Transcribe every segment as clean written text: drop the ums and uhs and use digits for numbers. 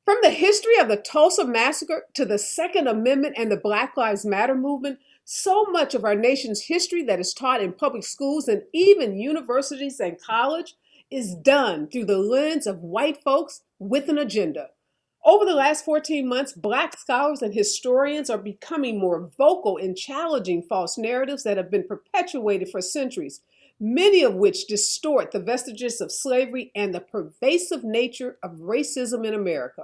From the history of the Tulsa Massacre to the Second Amendment and the Black Lives Matter movement, so much of our nation's history that is taught in public schools and even universities and college is done through the lens of white folks with an agenda. Over the last 14 months, Black scholars and historians are becoming more vocal in challenging false narratives that have been perpetuated for centuries, many of which distort the vestiges of slavery and the pervasive nature of racism in America.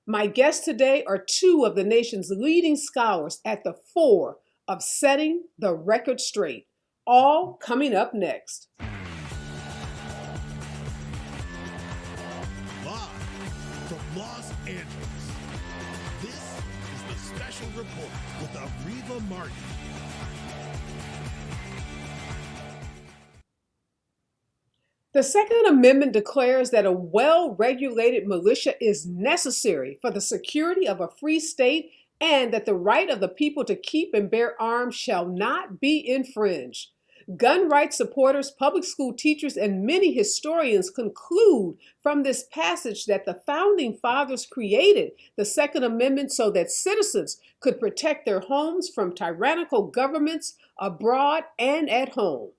My guests today are two of the nation's leading scholars at the fore of setting the record straight. All coming up next. Live from Los Angeles, this is the Special Report with Areva Martin. The Second Amendment declares that a well-regulated militia is necessary for the security of a free state and that the right of the people to keep and bear arms shall not be infringed. Gun rights supporters, public school teachers, and many historians conclude from this passage that the founding fathers created the Second Amendment so that citizens could protect their homes from tyrannical governments abroad and at home.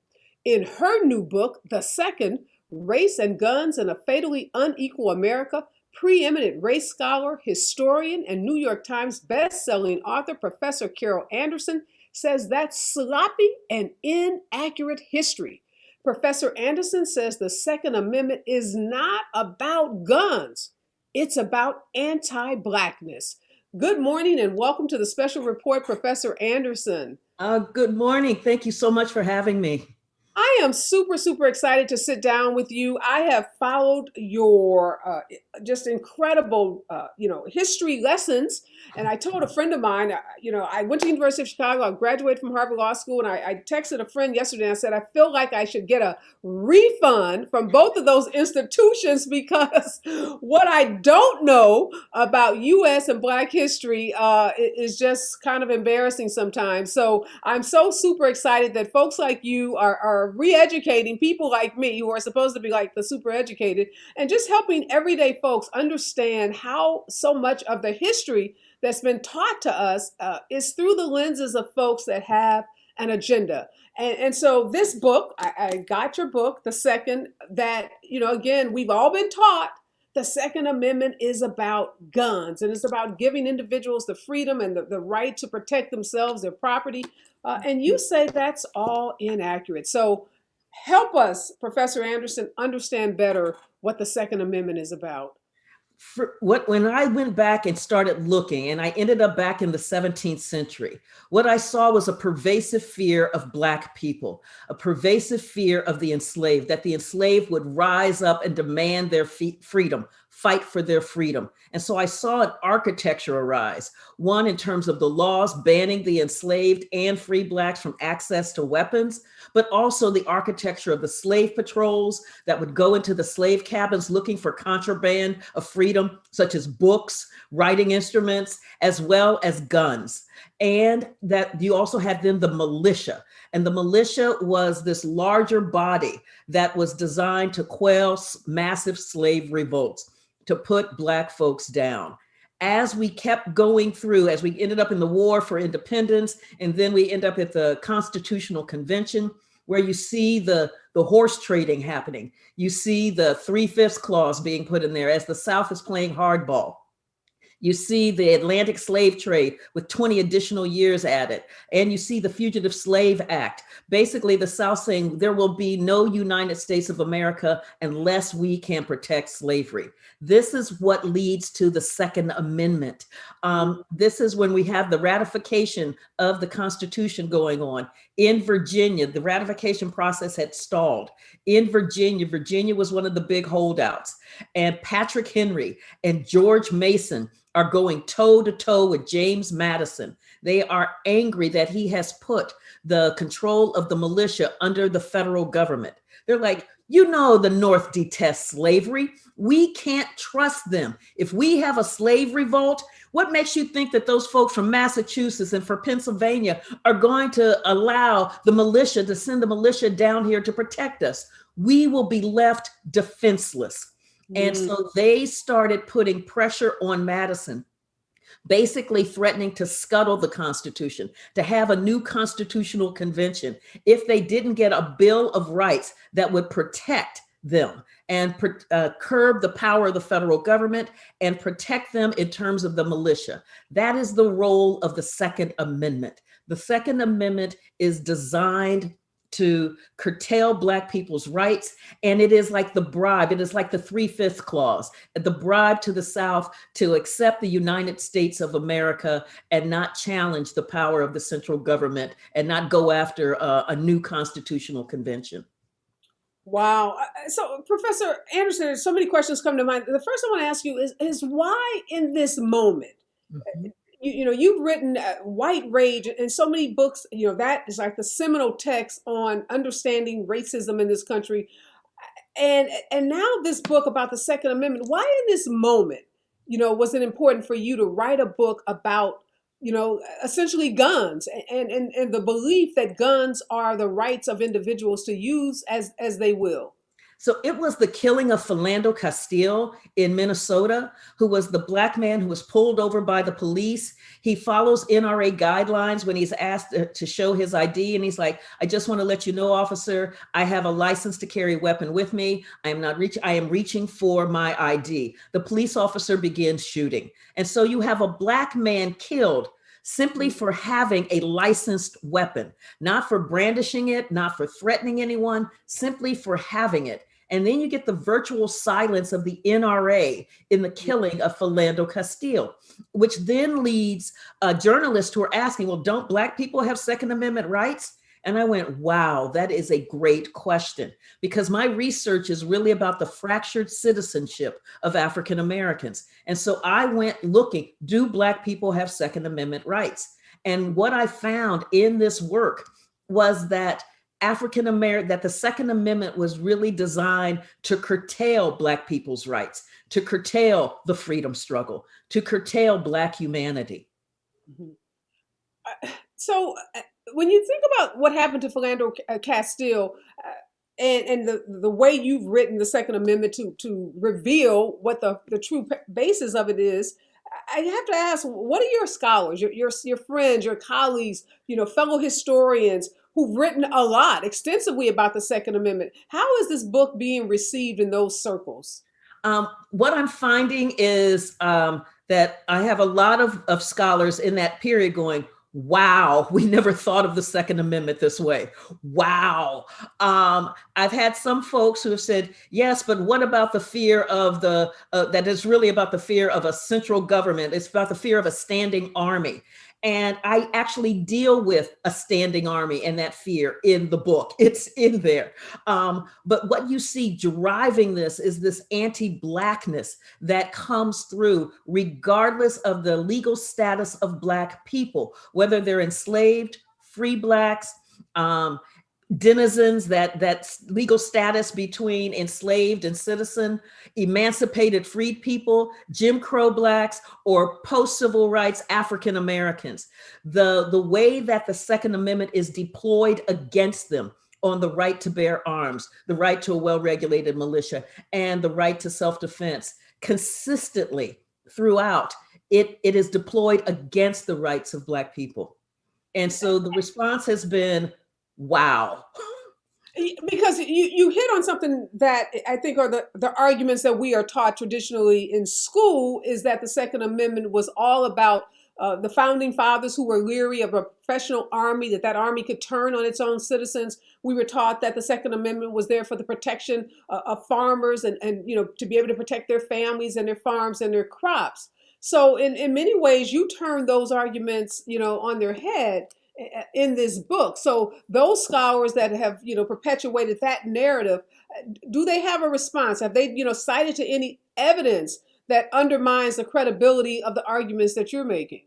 In her new book, The Second, Race and Guns in a Fatally Unequal America, preeminent race scholar, historian, and New York Times best-selling author Professor Carol Anderson says that's sloppy and inaccurate history. Professor Anderson says the Second Amendment is not about guns. It's about anti-Blackness. Good morning and welcome to the Special Report, Professor Anderson. Good morning. Thank you so much for having me. I am super excited to sit down with you. I have followed your just incredible, history lessons. And I told a friend of mine, I went to the University of Chicago. I graduated from Harvard Law School. And I texted a friend yesterday and I said, I feel like I should get a refund from both of those institutions because what I don't know about U.S. and Black history is just kind of embarrassing sometimes. So I'm so super excited that folks like you are re-educating people like me who are supposed to be like the super educated and just helping everyday folks understand how so much of the history that's been taught to us is through the lenses of folks that have an agenda. And so this book, I got your book, The Second, that, again, we've all been taught the Second Amendment is about guns and it's about giving individuals the freedom and the right to protect themselves, their property. And you say that's all inaccurate. So help us, Professor Anderson, understand better what the Second Amendment is about. When I went back and started looking, and I ended up back in the 17th century, what I saw was a pervasive fear of Black people, a pervasive fear of the enslaved, that the enslaved would rise up and demand their freedom, fight for their freedom. And so I saw an architecture arise, one in terms of the laws banning the enslaved and free Blacks from access to weapons, but also the architecture of the slave patrols that would go into the slave cabins looking for contraband of freedom, such as books, writing instruments, as well as guns. And that you also had then the militia. And the militia was this larger body that was designed to quell massive slave revolts, to put Black folks down. As we kept going through, as we ended up in the War for Independence, and then we end up at the Constitutional Convention, where you see the horse trading happening. You see the 3/5 clause being put in there as the South is playing hardball. You see the Atlantic slave trade with 20 additional years added. And you see the Fugitive Slave Act. Basically, the South saying there will be no United States of America unless we can protect slavery. This is what leads to the Second Amendment. This is when we have the ratification of the Constitution going on. In Virginia, the ratification process had stalled. In Virginia, Virginia was one of the big holdouts. And Patrick Henry and George Mason are going toe to toe with James Madison. They are angry that he has put the control of the militia under the federal government. They're like, the North detests slavery. We can't trust them. If we have a slave revolt, what makes you think that those folks from Massachusetts and from Pennsylvania are going to allow the militia to send the militia down here to protect us? We will be left defenseless. And Mm. so they started putting pressure on Madison, basically threatening to scuttle the Constitution, to have a new constitutional convention if they didn't get a Bill of Rights that would protect them and curb the power of the federal government and protect them in terms of the militia. That is the role of the Second Amendment. The Second Amendment is designed to curtail Black people's rights. And it is like the bribe, it is like the 3/5 clause, the bribe to the South to accept the United States of America and not challenge the power of the central government and not go after a new constitutional convention. Wow. So, Professor Anderson, so many questions come to mind. The first I want to ask you is why in this moment? Mhm. You've written White Rage and so many books. That is like the seminal text on understanding racism in this country. And now this book about the Second Amendment. Why in this moment, was it important for you to write a book about, essentially guns and the belief that guns are the rights of individuals to use as they will? So it was the killing of Philando Castile in Minnesota, who was the Black man who was pulled over by the police. He follows NRA guidelines when he's asked to show his ID. And he's like, I just want to let you know, officer, I have a license to carry a weapon with me. I am reaching for my ID. The police officer begins shooting. And so you have a Black man killed simply for having a licensed weapon, not for brandishing it, not for threatening anyone, simply for having it. And then you get the virtual silence of the NRA in the killing of Philando Castile, which then leads journalists who are asking, well, don't Black people have Second Amendment rights? And I went, wow, that is a great question, because my research is really about the fractured citizenship of African Americans. And so I went looking, do Black people have Second Amendment rights? And what I found in this work was that that the Second Amendment was really designed to curtail Black people's rights, to curtail the freedom struggle, to curtail Black humanity. Mhm. So, when you think about what happened to Philando Castile, and the way you've written the Second Amendment to reveal what the true basis of it is, I have to ask, what are your scholars, your friends, your colleagues, fellow historians who've written a lot extensively about the Second Amendment? How is this book being received in those circles? What I'm finding is that I have a lot of scholars in that period going, wow, we never thought of the Second Amendment this way. Wow. I've had some folks who have said, yes, but what about the fear of that is really about the fear of a central government? It's about the fear of a standing army. And I actually deal with a standing army and that fear in the book. It's in there. But what you see driving this is this anti-Blackness that comes through regardless of the legal status of Black people, whether they're enslaved, free Blacks, denizens, that legal status between enslaved and citizen, emancipated freed people, Jim Crow Blacks, or post-civil rights African Americans. The way that the Second Amendment is deployed against them on the right to bear arms, the right to a well-regulated militia, and the right to self-defense consistently throughout, it is deployed against the rights of Black people. And so the response has been, wow. Because you hit on something that I think are the arguments that we are taught traditionally in school, is that the Second Amendment was all about the founding fathers who were leery of a professional army, that army could turn on its own citizens. We were taught that the Second Amendment was there for the protection of farmers and to be able to protect their families and their farms and their crops. So in many ways, you turn those arguments, on their head in this book. So those scholars that have, perpetuated that narrative, do they have a response? Have they, cited to any evidence that undermines the credibility of the arguments that you're making?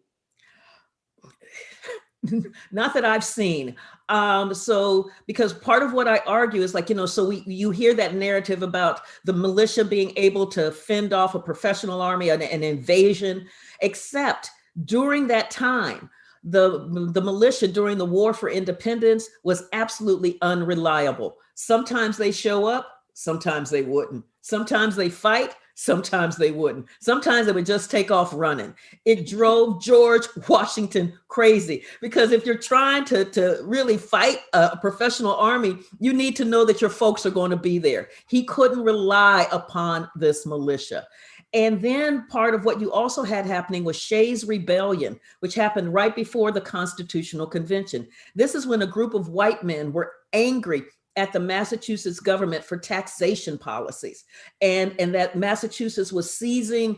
Not that I've seen. So because part of what I argue is like, so you hear that narrative about the militia being able to fend off a professional army, an invasion, except during that time, the militia during the War for Independence was absolutely unreliable. Sometimes they show up, sometimes they wouldn't. Sometimes they fight, sometimes they wouldn't. Sometimes they would just take off running. It drove George Washington crazy because if you're trying to really fight a professional army, you need to know that your folks are going to be there. He couldn't rely upon this militia. And then part of what you also had happening was Shays' Rebellion, which happened right before the Constitutional Convention. This is when a group of white men were angry at the Massachusetts government for taxation policies, and that Massachusetts was seizing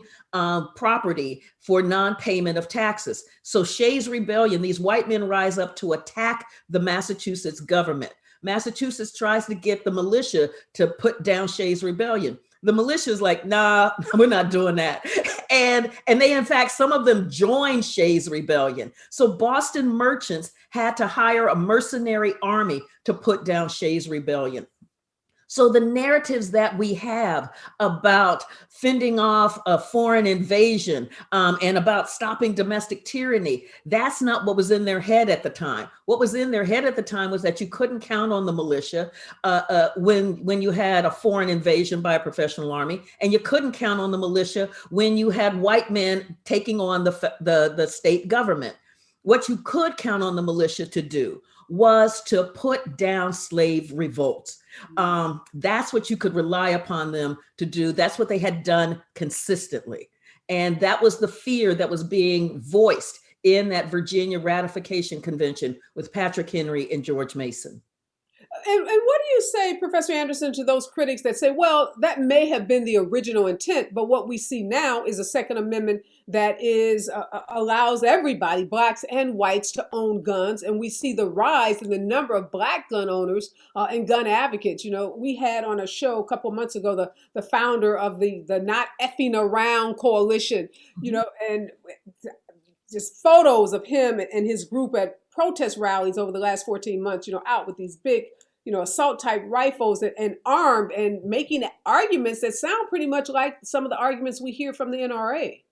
property for non-payment of taxes. So Shays' Rebellion, these white men rise up to attack the Massachusetts government. Massachusetts tries to get the militia to put down Shays' Rebellion. The militia is like, nah, we're not doing that. And they, in fact, some of them joined Shays' Rebellion. So Boston merchants had to hire a mercenary army to put down Shays' Rebellion. So the narratives that we have about fending off a foreign invasion and about stopping domestic tyranny, that's not what was in their head at the time. What was in their head at the time was that you couldn't count on the militia when you had a foreign invasion by a professional army, and you couldn't count on the militia when you had white men taking on the state government. What you could count on the militia to do was to put down slave revolts. That's what you could rely upon them to do. That's what they had done consistently. And that was the fear that was being voiced in that Virginia Ratification Convention with Patrick Henry and George Mason. And what do you say, Professor Anderson, to those critics that say, well, that may have been the original intent, but what we see now is a Second Amendment that allows everybody, blacks and whites, to own guns, and we see the rise in the number of black gun owners and gun advocates. You know, we had on a show a couple months ago the founder of the Not Effing Around Coalition, you know, and just photos of him and his group at protest rallies over the last 14 months, you know, out with these big, you know, assault type rifles and armed and making arguments that sound pretty much like some of the arguments we hear from the NRA.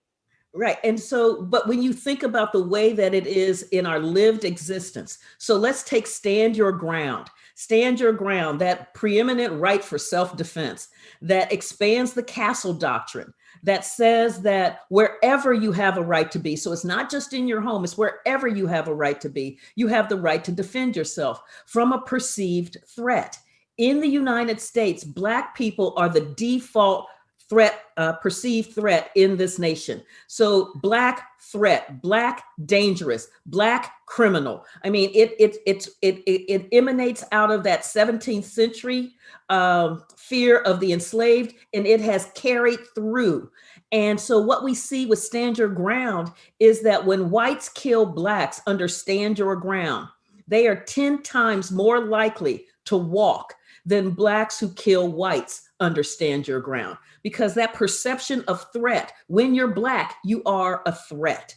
Right. And so, but when you think about the way that it is in our lived existence, so let's take stand your ground. Stand your ground, that preeminent right for self-defense that expands the castle doctrine, that says that wherever you have a right to be, so it's not just in your home, it's wherever you have a right to be, you have the right to defend yourself from a perceived threat. In the United States, Black people are the default threat, perceived threat in this nation. So Black threat, Black dangerous, Black criminal. I mean, it emanates out of that 17th century fear of the enslaved, and it has carried through. And so what we see with Stand Your Ground is that when whites kill Blacks under Stand Your Ground, they are 10 times more likely to walk than Blacks who kill whites under Stand Your Ground, because that perception of threat, when you're Black, you are a threat.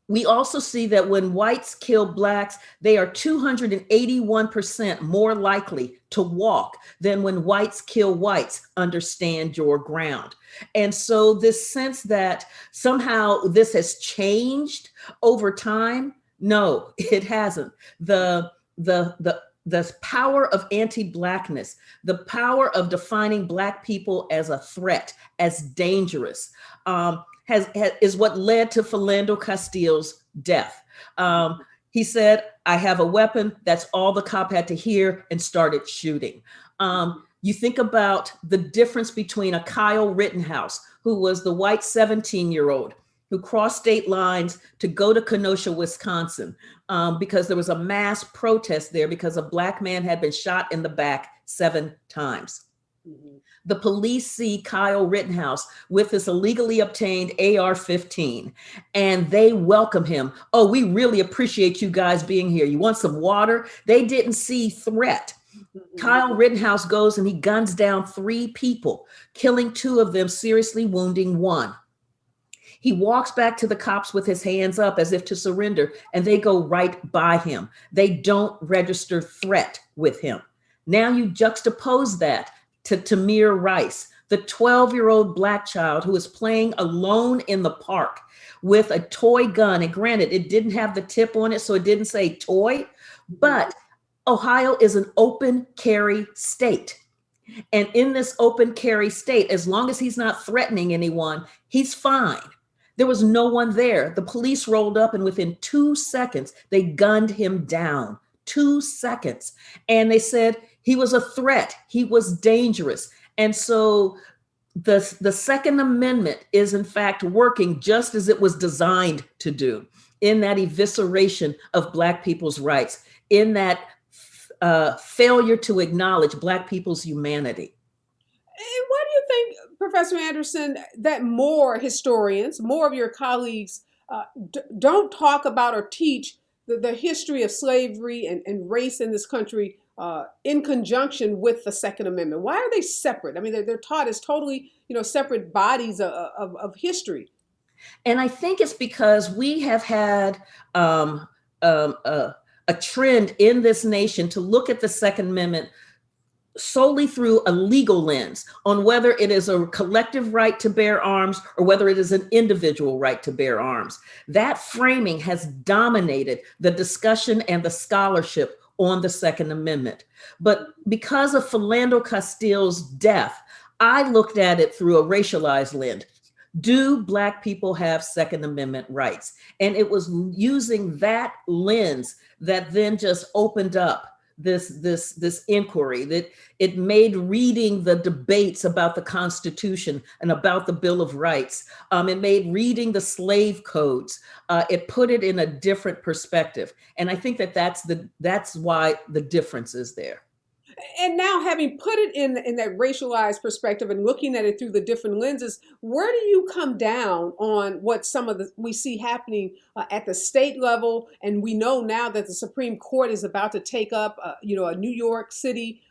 We also see that when whites kill Blacks, they are 281% more likely to walk than when whites kill whites under Stand Your Ground. And so this sense that somehow this has changed over time, no, it hasn't. The power of anti-Blackness, the power of defining Black people as a threat, as dangerous, is what led to Philando Castile's death. He said, I have a weapon. That's all the cop had to hear, and started shooting. You think about the difference between a Kyle Rittenhouse, who was the white 17-year-old who crossed state lines to go to Kenosha, Wisconsin, because there was a mass protest there because a Black man had been shot in the back 7 times. Mm-hmm. The police see Kyle Rittenhouse with this illegally obtained AR-15, and they welcome him. Oh, we really appreciate you guys being here. You want some water? They didn't see threat. Mm-hmm. Kyle Rittenhouse goes and he guns down 3 people, killing 2 of them, seriously wounding 1. He walks back to the cops with his hands up as if to surrender, and they go right by him. They don't register threat with him. Now you juxtapose that to Tamir Rice, the 12-year-old Black child who is playing alone in the park with a toy gun. And granted, it didn't have the tip on it, so it didn't say toy, but Ohio is an open carry state. And in this open carry state, as long as he's not threatening anyone, he's fine. There was no one there. The police rolled up, and within 2 seconds, they gunned him down. 2 seconds. And they said he was a threat. He was dangerous. And so the Second Amendment is, in fact, working just as it was designed to do, in that evisceration of Black people's rights, in that failure to acknowledge Black people's humanity. And why do you think, Professor Anderson, that more historians, more of your colleagues, don't talk about or teach the history of slavery and race in this country in conjunction with the Second Amendment? Why are they separate? I mean, they're taught as totally, separate bodies of history. And I think it's because we have had a trend in this nation to look at the Second Amendment solely through a legal lens on whether it is a collective right to bear arms or whether it is an individual right to bear arms. That framing has dominated the discussion and the scholarship on the Second Amendment. But because of Philando Castile's death, I looked at it through a racialized lens. Do Black people have Second Amendment rights? And it was using that lens that then just opened up this inquiry, that it made reading the debates about the Constitution and about the Bill of Rights. It made reading the slave codes. It put it in a different perspective, and I think that's why the difference is there. And now, having put it in that racialized perspective and looking at it through the different lenses, where do you come down on what some of we see happening at the state level? And we know now that the Supreme Court is about to take up, a New York City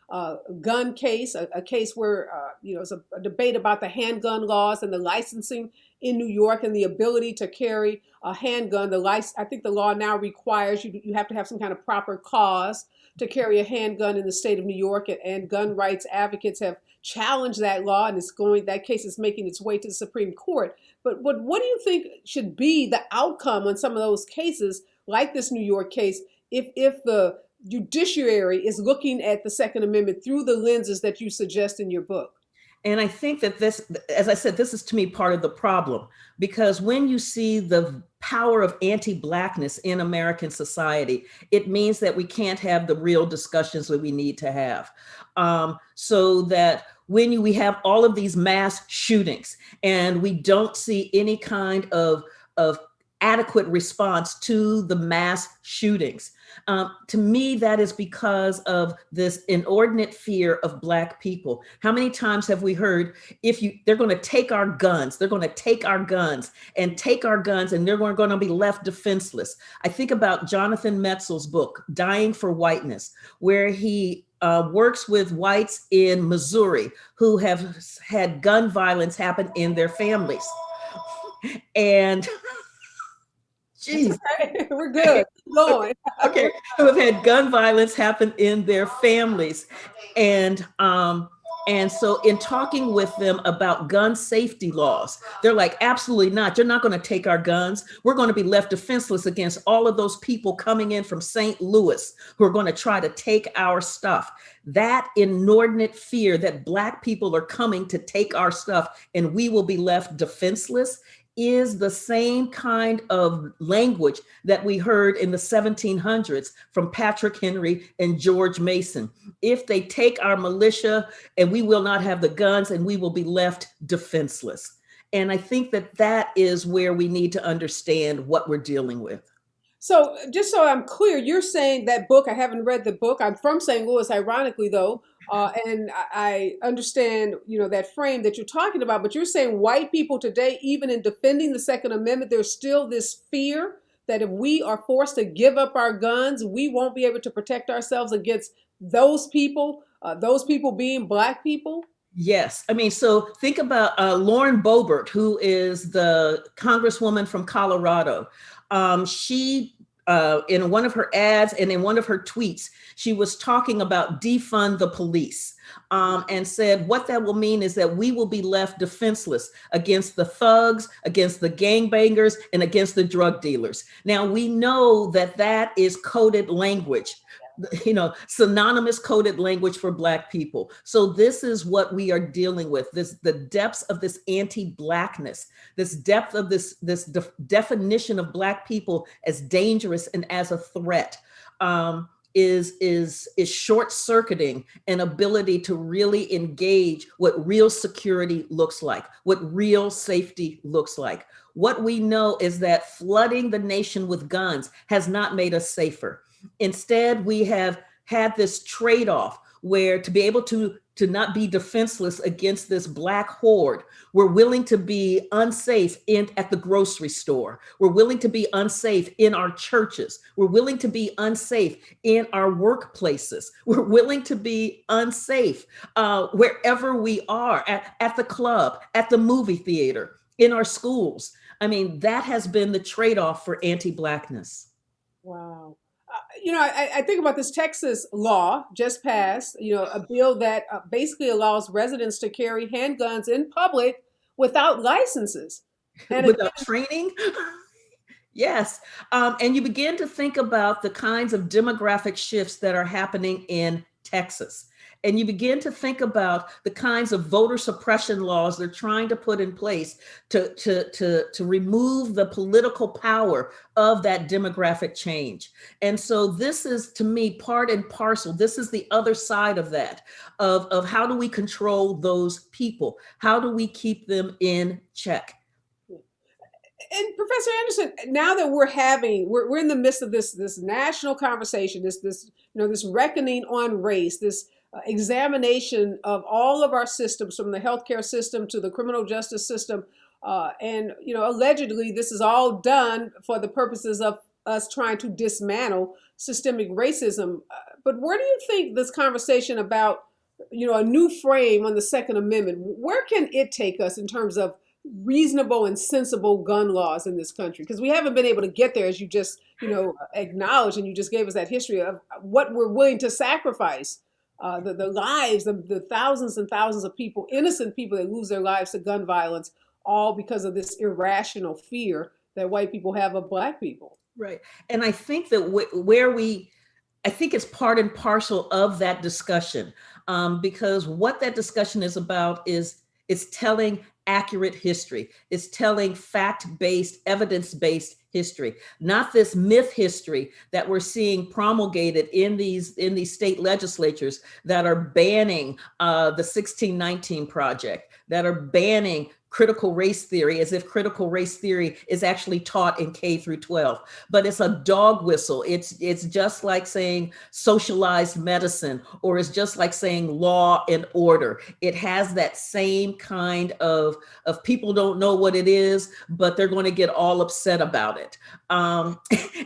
gun case, a case where it's a debate about the handgun laws and the licensing in New York and the ability to carry a handgun. I think the law now requires you have to have some kind of proper cause to carry a handgun in the state of New York, and gun rights advocates have challenged that law, and that case is making its way to the Supreme Court. But what do you think should be the outcome on some of those cases, like this New York case, if the judiciary is looking at the Second Amendment through the lenses that you suggest in your book? And I think that this, as I said, this is to me part of the problem, because when you see the power of anti-Blackness in American society, it means that we can't have the real discussions that we need to have. So that when we have all of these mass shootings and we don't see any kind of adequate response to the mass shootings, to me, that is because of this inordinate fear of Black people. How many times have we heard, they're going to take our guns, they're going to take our guns and they're going to be left defenseless. I think about Jonathan Metzl's book, Dying for Whiteness, where he works with whites in Missouri who have had gun violence happen in their families. And geez. Okay. We're good. Going. Okay, who have had gun violence happen in their families. And so in talking with them about gun safety laws, they're like, absolutely not. You're not going to take our guns. We're going to be left defenseless against all of those people coming in from St. Louis who are going to try to take our stuff. That inordinate fear that Black people are coming to take our stuff and we will be left defenseless is the same kind of language that we heard in the 1700s from Patrick Henry and George Mason. If they take our militia, and we will not have the guns, and we will be left defenseless. And I think that is where we need to understand what we're dealing with. So just so I'm clear, you're saying that book, I haven't read the book. I'm from St. Louis, ironically, though. And I understand, that frame that you're talking about, but you're saying white people today, even in defending the Second Amendment, there's still this fear that if we are forced to give up our guns, we won't be able to protect ourselves against those people being Black people? Yes. I mean, so think about Lauren Boebert, who is the congresswoman from Colorado. She, in one of her ads and in one of her tweets, she was talking about defund the police, and said what that will mean is that we will be left defenseless against the thugs, against the gangbangers, and against the drug dealers. Now, we know that is coded language, synonymous coded language for Black people. So this is what we are dealing with, the depths of this anti-Blackness, this depth of this definition of Black people as dangerous and as a threat. Is short-circuiting an ability to really engage what real security looks like, what real safety looks like. What we know is that flooding the nation with guns has not made us safer. Instead, we have had this trade-off where to be able to not be defenseless against this Black horde, we're willing to be unsafe at the grocery store. We're willing to be unsafe in our churches. We're willing to be unsafe in our workplaces. We're willing to be unsafe wherever we are, at the club, at the movie theater, in our schools. I mean, that has been the trade-off for anti-Blackness. Wow. I think about this Texas law just passed, a bill that basically allows residents to carry handguns in public without licenses. And without training. Yes. And you begin to think about the kinds of demographic shifts that are happening in Texas. And you begin to think about the kinds of voter suppression laws they're trying to put in place to remove the political power of that demographic change. And so this is, to me, part and parcel. This is the other side of that, of how do we control those people? How do we keep them in check? And Professor Anderson, now that we're in the midst of this national conversation, this reckoning on race, this examination of all of our systems, from the healthcare system to the criminal justice system, and allegedly this is all done for the purposes of us trying to dismantle systemic racism. But where do you think this conversation about a new frame on the Second Amendment, where can it take us in terms of reasonable and sensible gun laws in this country? Because we haven't been able to get there, as you just acknowledged, and you just gave us that history of what we're willing to sacrifice, the lives of the thousands and thousands of people, innocent people that lose their lives to gun violence, all because of this irrational fear that white people have of Black people. Right. And I think that I think it's part and parcel of that discussion, because what that discussion is about is telling accurate history. It's telling fact-based, evidence-based history, not this myth history that we're seeing promulgated in these state legislatures that are banning the 1619 Project, that are banning critical race theory, as if critical race theory is actually taught in K through 12. But it's a dog whistle. It's just like saying socialized medicine, or it's just like saying law and order. It has that same kind of people don't know what it is, but they're going to get all upset about it.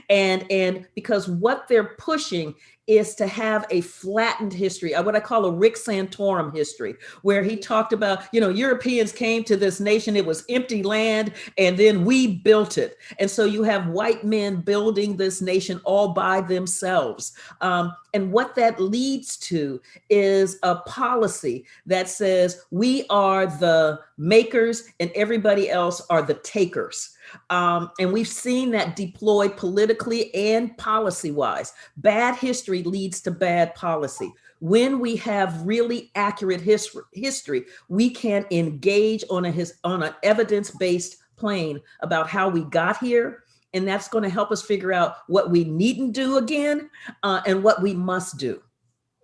And because what they're pushing is to have a flattened history, what I call a Rick Santorum history, where he talked about, Europeans came to this nation, it was empty land, and then we built it. And so you have white men building this nation all by themselves. And what that leads to is a policy that says we are the makers and everybody else are the takers. And we've seen that deployed politically and policy-wise. Bad history leads to bad policy. When we have really accurate history, we can engage on an evidence-based plane about how we got here. And that's going to help us figure out what we needn't do again, and what we must do.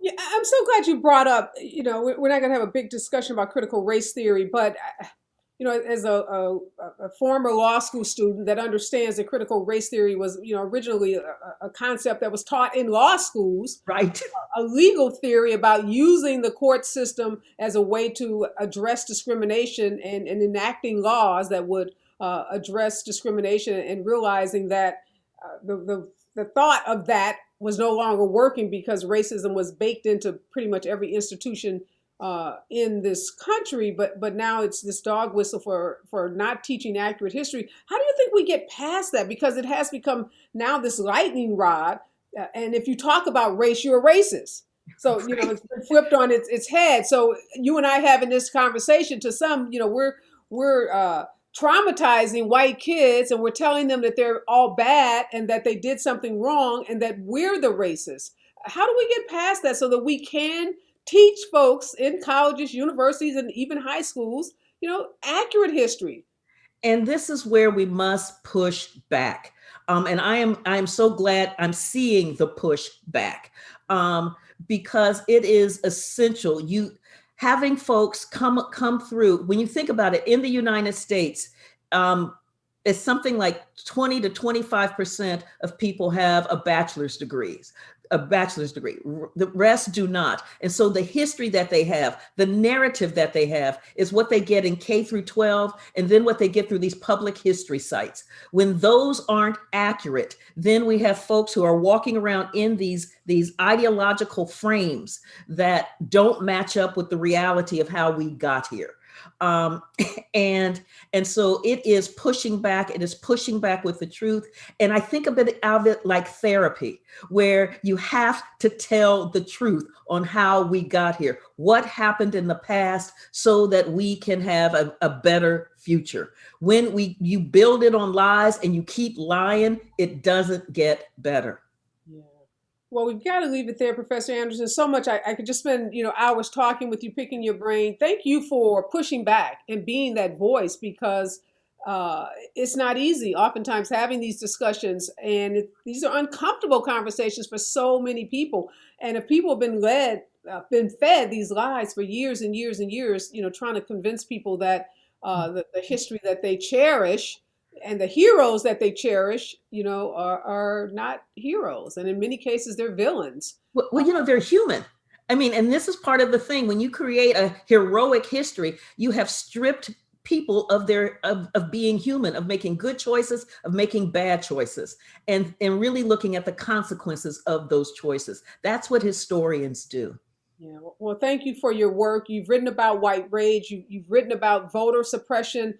Yeah, I'm so glad you brought up, we're not going to have a big discussion about critical race theory, but as a former law school student that understands that critical race theory was, originally a concept that was taught in law schools, right? A legal theory about using the court system as a way to address discrimination and enacting laws that would address discrimination, and realizing that the thought of that was no longer working because racism was baked into pretty much every institution in this country, but now it's this dog whistle for not teaching accurate history. How do you think we get past that? Because it has become now this lightning rod, and if you talk about race, you're a racist. So it's been flipped on its head. So you and I having this conversation, to some, we're traumatizing white kids, and we're telling them that they're all bad and that they did something wrong and that we're the racists. How do we get past that so that we can teach folks in colleges, universities, and even high schools, accurate history? And this is where we must push back. And I'm so glad I'm seeing the push back, because it is essential. You having folks come through. When you think about it, in the United States, it's something like 20 to 25% of people have a bachelor's degree. The rest do not. And so the history that they have, the narrative that they have, is what they get in K through 12, and then what they get through these public history sites. When those aren't accurate, then we have folks who are walking around in these ideological frames that don't match up with the reality of how we got here. Um, and so it is pushing back. It is pushing back with the truth. And I think of it like therapy, where you have to tell the truth on how we got here, what happened in the past, so that we can have a better future. When you build it on lies and you keep lying, it doesn't get better. Yeah. Well, we've got to leave it there, Professor Anderson. So much I could just spend, hours talking with you, picking your brain. Thank you for pushing back and being that voice, because it's not easy. Oftentimes having these discussions, and these are uncomfortable conversations for so many people. And if people have been fed these lies for years and years and years, trying to convince people that the history that they cherish and the heroes that they cherish, are not heroes. And in many cases, they're villains. Well, they're human. I mean, and this is part of the thing. When you create a heroic history, you have stripped people of their of being human, of making good choices, of making bad choices, and really looking at the consequences of those choices. That's what historians do. Yeah. Well, thank you for your work. You've written about white rage. You've written about voter suppression.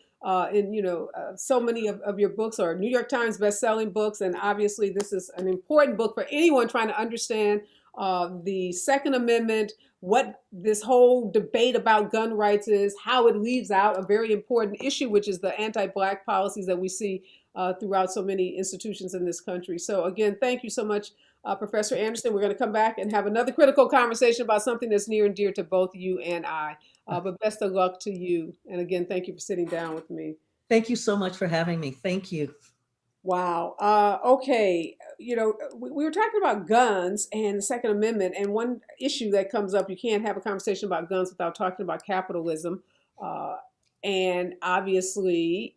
So many of your books are New York Times best-selling books, and obviously this is an important book for anyone trying to understand the Second Amendment, what this whole debate about gun rights is, how it leaves out a very important issue, which is the anti-Black policies that we see throughout so many institutions in this country. So again, thank you so much, Professor Anderson. We're going to come back and have another critical conversation about something that's near and dear to both you and I. But best of luck to you. And again, thank you for sitting down with me. Thank you so much for having me. Thank you. Wow. Okay. We were talking about guns and the Second Amendment, and one issue that comes up, you can't have a conversation about guns without talking about capitalism. Uh, and obviously,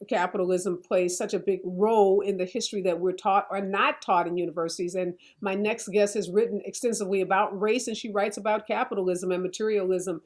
capitalism plays such a big role in the history that we're taught or not taught in universities. And my next guest has written extensively about race, and she writes about capitalism and materialism.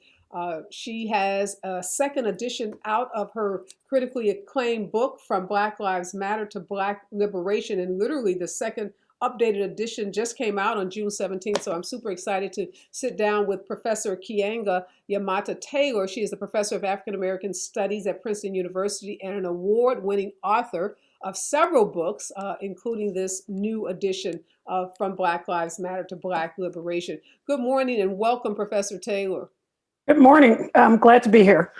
She has a second edition out of her critically acclaimed book, From Black Lives Matter to Black Liberation. And literally the second updated edition just came out on June 17th. So I'm super excited to sit down with Professor Keeanga-Yamahtta Taylor. She is the professor of African American Studies at Princeton University and an award-winning author of several books, including this new edition of From Black Lives Matter to Black Liberation. Good morning and welcome, Professor Taylor. Good morning. I'm glad to be here.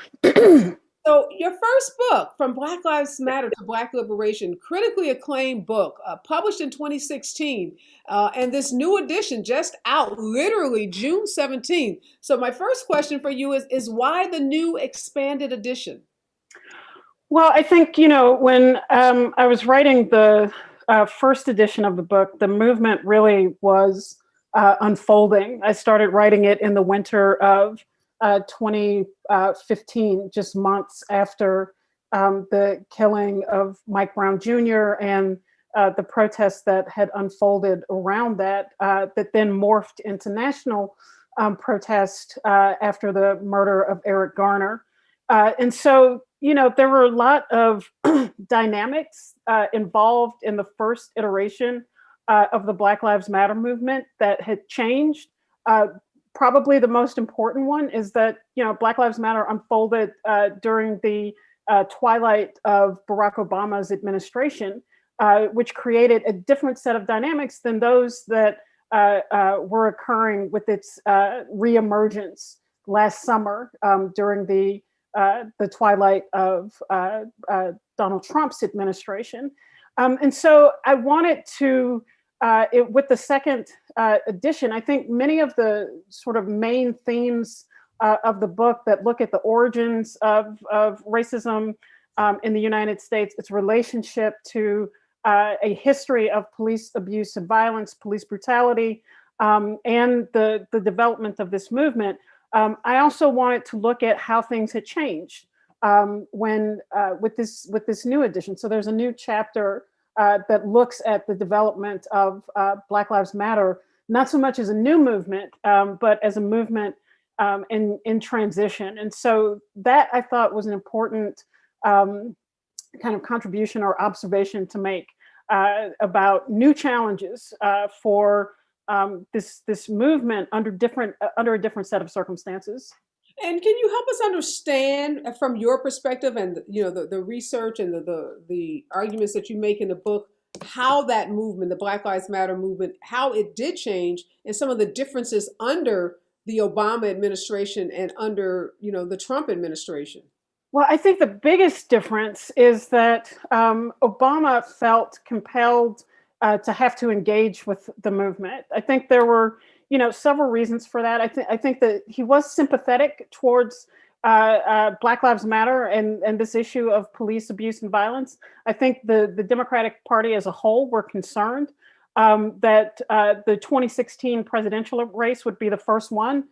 So your first book, From Black Lives Matter to Black Liberation, critically acclaimed book, published in 2016, and this new edition just out literally June 17th. So my first question for you is why the new expanded edition? Well, I think, when I was writing the first edition of the book, the movement really was unfolding. I started writing it in the winter of 2015, just months after the killing of Mike Brown Jr. and the protests that had unfolded around that then morphed into national protest after the murder of Eric Garner. And so, there were a lot of dynamics involved in the first iteration of the Black Lives Matter movement that had changed. Probably the most important one is that, Black Lives Matter unfolded during the twilight of Barack Obama's administration, which created a different set of dynamics than those that were occurring with its reemergence last summer during the twilight of Donald Trump's administration. And so I wanted to with the second edition, I think many of the sort of main themes of the book that look at the origins of racism in the United States, its relationship to a history of police abuse and violence, police brutality, and the development of this movement. I also wanted to look at how things had changed when with this new edition. So there's a new chapter that looks at the development of Black Lives Matter, not so much as a new movement, but as a movement in transition. And so that I thought was an important kind of contribution or observation to make about new challenges for this movement under a different set of circumstances. And can you help us understand from your perspective and the research and the arguments that you make in the book, how that movement, the Black Lives Matter movement, how it did change and some of the differences under the Obama administration and under the Trump administration? Well, I think the biggest difference is that Obama felt compelled to have to engage with the movement. I think there were, several reasons for that. I think that he was sympathetic towards Black Lives Matter and this issue of police abuse and violence. I think the Democratic Party as a whole were concerned that the 2016 presidential race would be the first one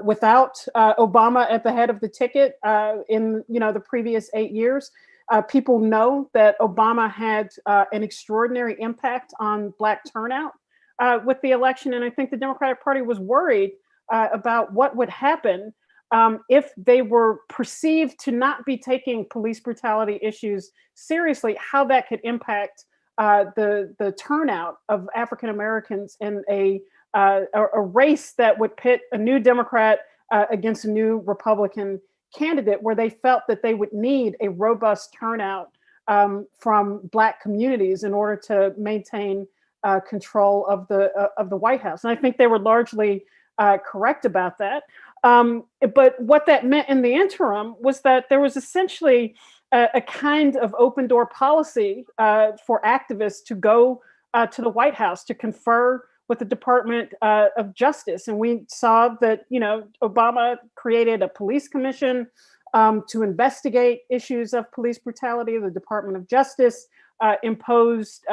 without Obama at the head of the ticket in the previous 8 years. People know that Obama had an extraordinary impact on Black turnout with the election, and I think the Democratic Party was worried about what would happen if they were perceived to not be taking police brutality issues seriously, how that could impact the turnout of African Americans in a race that would pit a new Democrat against a new Republican candidate, where they felt that they would need a robust turnout from Black communities in order to maintain control of the White House. And I think they were largely correct about that. But what that meant in the interim was that there was essentially a kind of open door policy for activists to go to the White House to confer with the Department of Justice. And we saw that, Obama created a police commission to investigate issues of police brutality. The Department of Justice imposed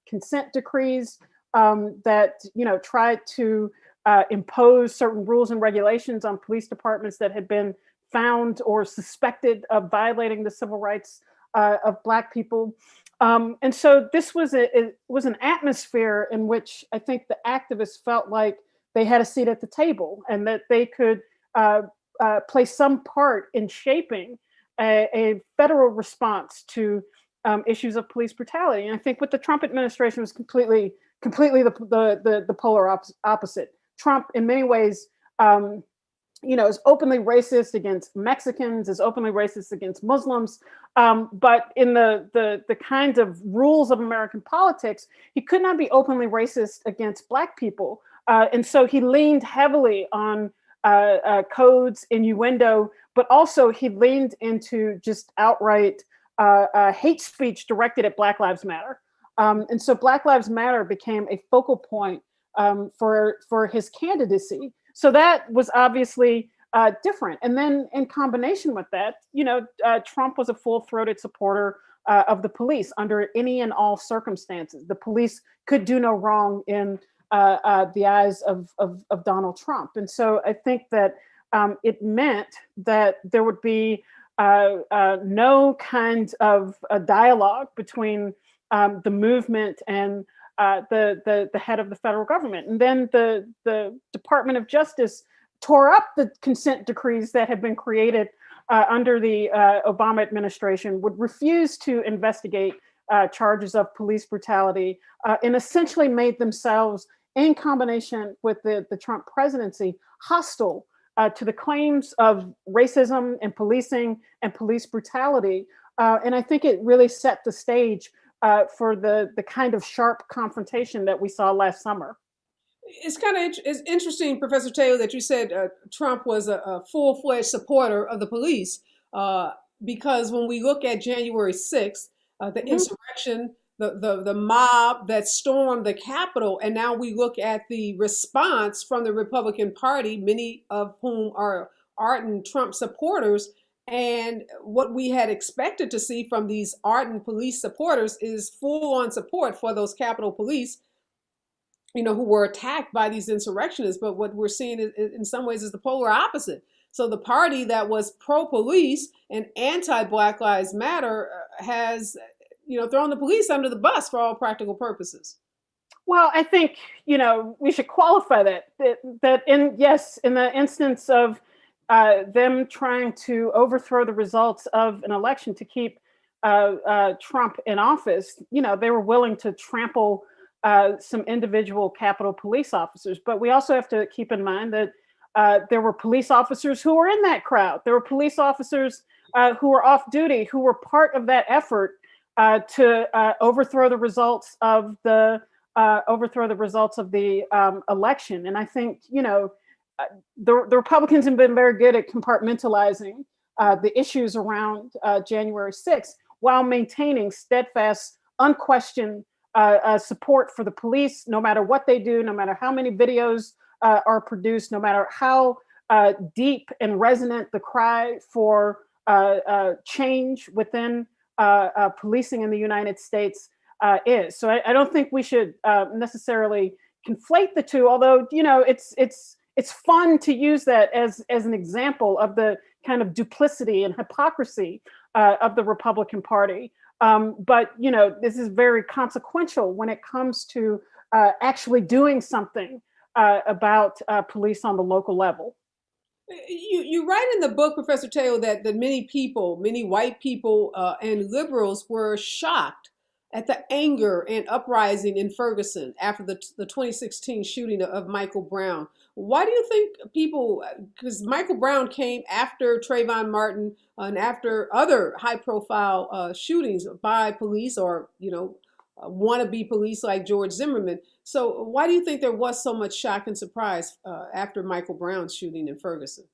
consent decrees that, tried to impose certain rules and regulations on police departments that had been found or suspected of violating the civil rights of Black people. And so this was an atmosphere in which I think the activists felt like they had a seat at the table and that they could play some part in shaping a federal response to issues of police brutality. And I think with the Trump administration was completely the polar opposite. Trump, in many ways, is openly racist against Mexicans, is openly racist against Muslims. But in the kinds of rules of American politics, he could not be openly racist against Black people. And so he leaned heavily on codes, innuendo, but also he leaned into just outright hate speech directed at Black Lives Matter. And so Black Lives Matter became a focal point for his candidacy. So that was obviously different. And then in combination with that, Trump was a full-throated supporter of the police under any and all circumstances. The police could do no wrong in the eyes of Donald Trump. And so I think that it meant that there would be no kind of a dialogue between the movement and the head of the federal government. And then the Department of Justice tore up the consent decrees that had been created under the Obama administration, would refuse to investigate charges of police brutality, and essentially made themselves, in combination with the Trump presidency, hostile to the claims of racism and policing and police brutality. And I think it really set the stage for the kind of sharp confrontation that we saw last summer. It's kind of it's interesting, Professor Taylor, that you said Trump was a full-fledged supporter of the police, because when we look at January 6th, the insurrection, the mob that stormed the Capitol, and now we look at the response from the Republican Party, many of whom are ardent Trump supporters. And what we had expected to see from these ardent police supporters is full on support for those Capitol Police, who were attacked by these insurrectionists. But what we're seeing in some ways is the polar opposite. So the party that was pro-police and anti-Black Lives Matter has, thrown the police under the bus for all practical purposes. Well, I think, we should qualify that in the instance of them trying to overthrow the results of an election to keep Trump in office, they were willing to trample some individual Capitol Police officers. But we also have to keep in mind that there were police officers who were in that crowd. There were police officers who were off duty, who were part of that effort to overthrow the results of the election. And I think, the Republicans have been very good at compartmentalizing the issues around January 6th while maintaining steadfast, unquestioned support for the police, no matter what they do, no matter how many videos are produced, no matter how deep and resonant the cry for change within policing in the United States is. So I don't think we should necessarily conflate the two, although, it's fun to use that as an example of the kind of duplicity and hypocrisy of the Republican Party. But, this is very consequential when it comes to actually doing something about police on the local level. You write in the book, Professor Teo, that many white people and liberals were shocked at the anger and uprising in Ferguson after the 2016 shooting of Michael Brown. Why do you think people, because Michael Brown came after Trayvon Martin and after other high-profile shootings by police or, wannabe police like George Zimmerman. So why do you think there was so much shock and surprise after Michael Brown's shooting in Ferguson?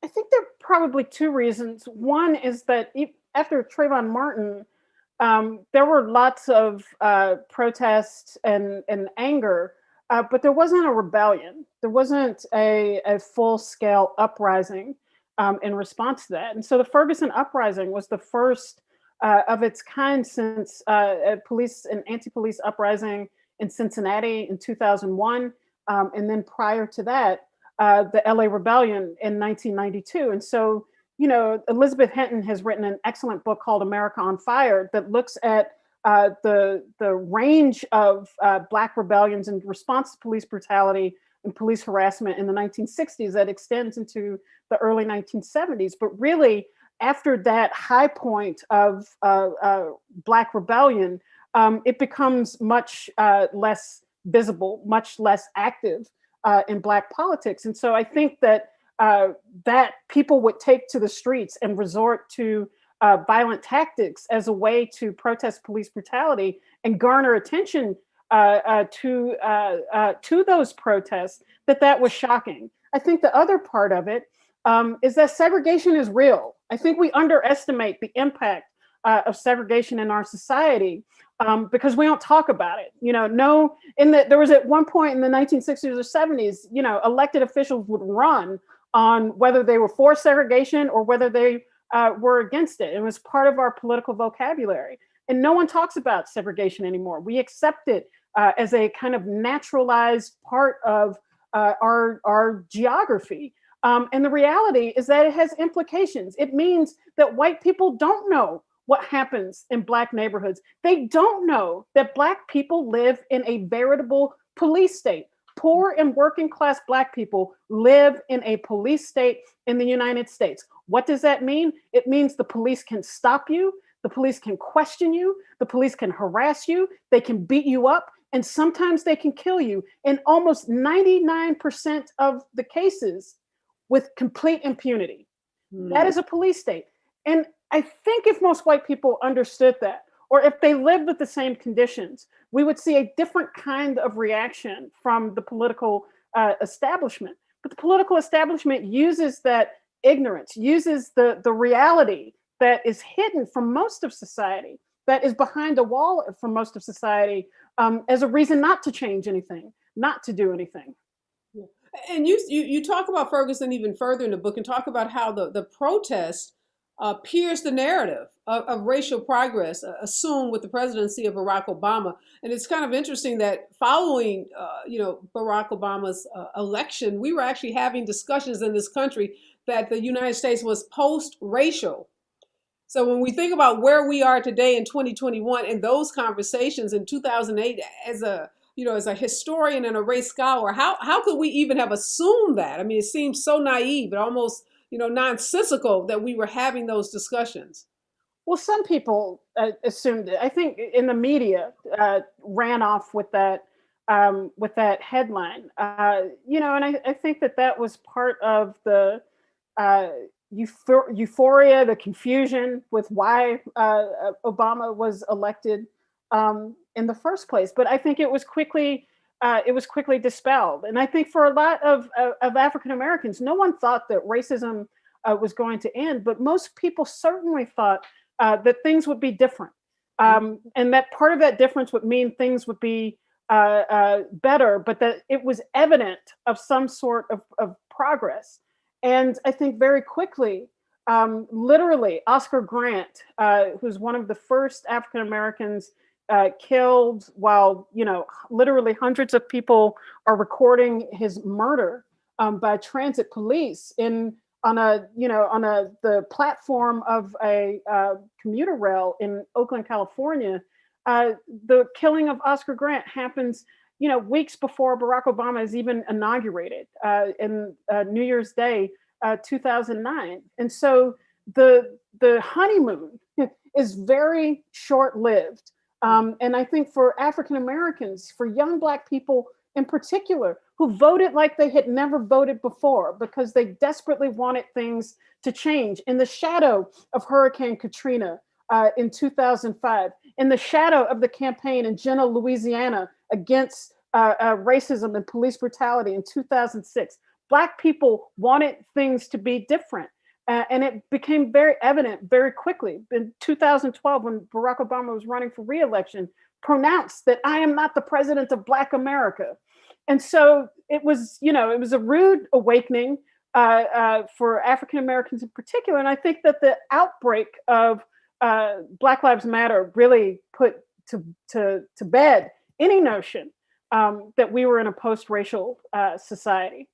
I think there are probably two reasons. One is that after Trayvon Martin, there were lots of protests and anger, but there wasn't a rebellion. There wasn't a full-scale uprising in response to that. And so the Ferguson uprising was the first of its kind since police and anti-police uprising in Cincinnati in 2001. And then prior to that, the LA Rebellion in 1992. And so, Elizabeth Hinton has written an excellent book called America on Fire that looks at the range of Black rebellions in response to police brutality and police harassment in the 1960s that extends into the early 1970s. But really, after that high point of Black rebellion, it becomes much less visible, much less active in Black politics. And so I think that that people would take to the streets and resort to violent tactics as a way to protest police brutality and garner attention to those protests, that was shocking. I think the other part of it is that segregation is real. I think we underestimate the impact of segregation in our society because we don't talk about it. There was at one point in the 1960s or 70s, elected officials would run on whether they were for segregation or whether they were against it. It was part of our political vocabulary. And no one talks about segregation anymore. We accept it as a kind of naturalized part of our geography. And the reality is that it has implications. It means that white people don't know what happens in Black neighborhoods. They don't know that Black people live in a veritable police state. Poor and working class Black people live in a police state in the United States. What does that mean? It means the police can stop you, the police can question you, the police can harass you, they can beat you up, and sometimes they can kill you in almost 99% of the cases with complete impunity. That is a police state. And I think if most white people understood that, or if they lived with the same conditions, we would see a different kind of reaction from the political establishment. But the political establishment uses that ignorance, uses the reality that is hidden from most of society, that is behind a wall for most of society, as a reason not to change anything, not to do anything. Yeah. And you talk about Ferguson even further in the book and talk about how the protests pierced the narrative of racial progress assumed with the presidency of Barack Obama. And it's kind of interesting that following, Barack Obama's election, we were actually having discussions in this country that the United States was post-racial. So when we think about where we are today in 2021 and those conversations in 2008, as a historian and a race scholar, how could we even have assumed that? I mean, it seems so naive, and almost nonsensical that we were having those discussions. Well, some people assumed it. I think in the media ran off with that headline. And I think that was part of the euphoria, the confusion with why Obama was elected in the first place. But I think it was quickly dispelled. And I think for a lot of African Americans, no one thought that racism was going to end, but most people certainly thought that things would be different, and that part of that difference would mean things would be better, but that it was evident of some sort of progress. And I think very quickly, literally, Oscar Grant, who's one of the first African Americans killed, while literally hundreds of people are recording his murder by transit police on the platform of a commuter rail in Oakland, California. The killing of Oscar Grant happens, weeks before Barack Obama is even inaugurated in New Year's Day, 2009. And so the honeymoon is very short-lived. And I think for African Americans, for young Black people in particular, who voted like they had never voted before because they desperately wanted things to change in the shadow of Hurricane Katrina in 2005, in the shadow of the campaign in Jena, Louisiana against racism and police brutality in 2006. Black people wanted things to be different. And it became very evident very quickly in 2012 when Barack Obama was running for re-election, pronounced that I am not the president of Black America. And so it was a rude awakening for African Americans in particular. And I think that the outbreak of Black Lives Matter really put to bed any notion that we were in a post-racial society.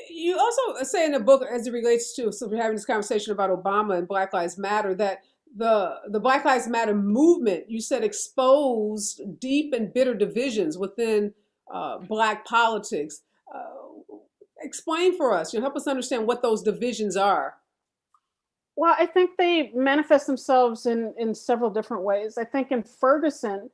You also say in the book, as it relates to, so we're having this conversation about Obama and Black Lives Matter, that the Black Lives Matter movement, you said, exposed deep and bitter divisions within Black politics. Explain for us, help us understand what those divisions are. Well, I think they manifest themselves in several different ways. I think in Ferguson,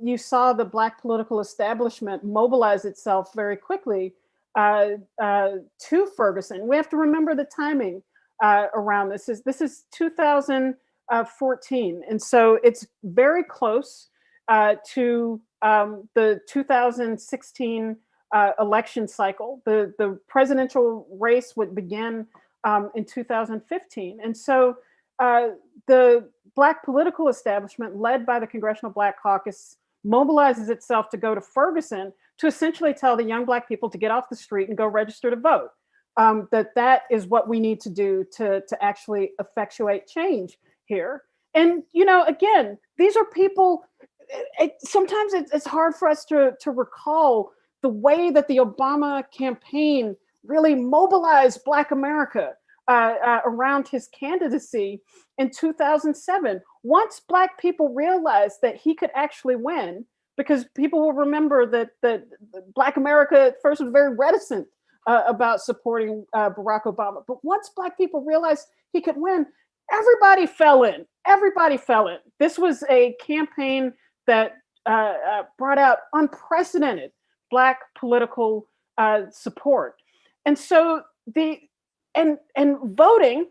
you saw the Black political establishment mobilize itself very quickly to Ferguson. We have to remember the timing around this. This is 2014, and so it's very close to the 2016 election cycle. The presidential race would begin in 2015, and so the Black political establishment, led by the Congressional Black Caucus, mobilizes itself to go to Ferguson to essentially tell the young Black people to get off the street and go register to vote. That is what we need to do to actually effectuate change here. And, again, these are people, sometimes it's hard for us to recall the way that the Obama campaign really mobilized Black America around his candidacy in 2007. Once Black people realized that he could actually win, because people will remember that Black America at first was very reticent about supporting Barack Obama. But once Black people realized he could win, everybody fell in. Everybody fell in. This was a campaign that brought out unprecedented Black political support. And so and voting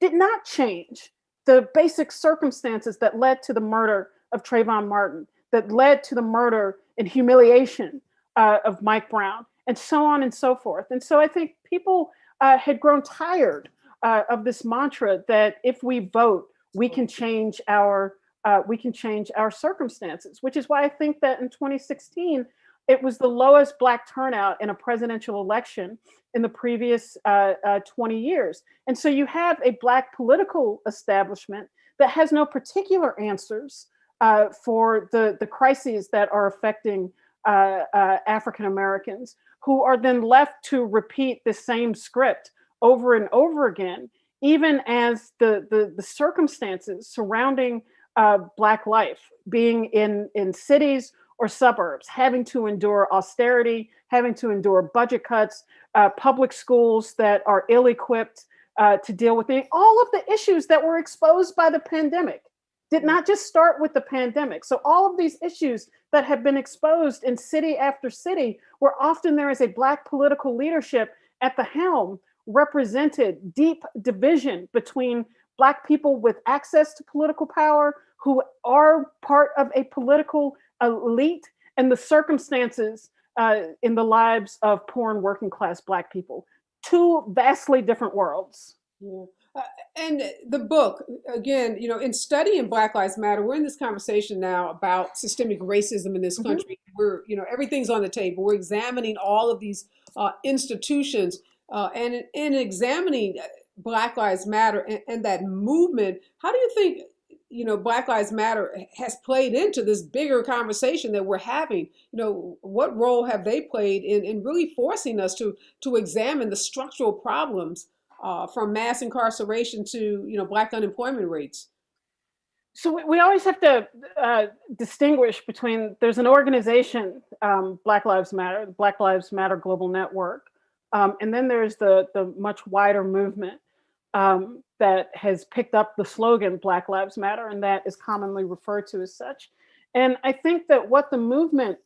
did not change the basic circumstances that led to the murder of Trayvon Martin, that led to the murder and humiliation of Mike Brown, and so on and so forth. And so I think people had grown tired of this mantra that if we vote, we can change our we can change our circumstances, which is why I think that in 2016, it was the lowest Black turnout in a presidential election in the previous 20 years. And so you have a Black political establishment that has no particular answers for the crises that are affecting African Americans, who are then left to repeat the same script over and over again, even as the circumstances surrounding Black life, being in cities or suburbs, having to endure austerity, having to endure budget cuts, public schools that are ill-equipped to deal with all of the issues that were exposed by the pandemic. Did not just start with the pandemic. So all of these issues that have been exposed in city after city, where often there is a Black political leadership at the helm, represented deep division between Black people with access to political power, who are part of a political elite, and the circumstances in the lives of poor and working class Black people. Two vastly different worlds. Yeah. And the book, again, in studying Black Lives Matter, we're in this conversation now about systemic racism in this country. We're, everything's on the table. We're examining all of these institutions, and in examining Black Lives Matter and that movement. How do you think, Black Lives Matter has played into this bigger conversation that we're having? What role have they played in really forcing us to examine the structural problems? From mass incarceration to Black unemployment rates. So we always have to distinguish between, there's an organization, Black Lives Matter, the Black Lives Matter Global Network, and then there's the much wider movement that has picked up the slogan Black Lives Matter, and that is commonly referred to as such. And I think that what the movement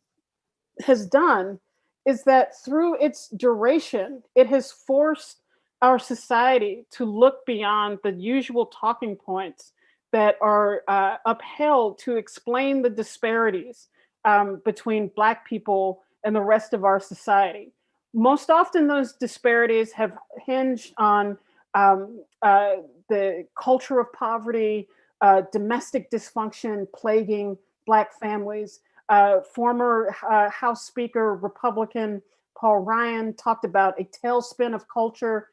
has done is that through its duration, it has forced our society to look beyond the usual talking points that are upheld to explain the disparities between Black people and the rest of our society. Most often, those disparities have hinged on the culture of poverty, domestic dysfunction plaguing Black families. Former House Speaker, Republican Paul Ryan, talked about a tailspin of culture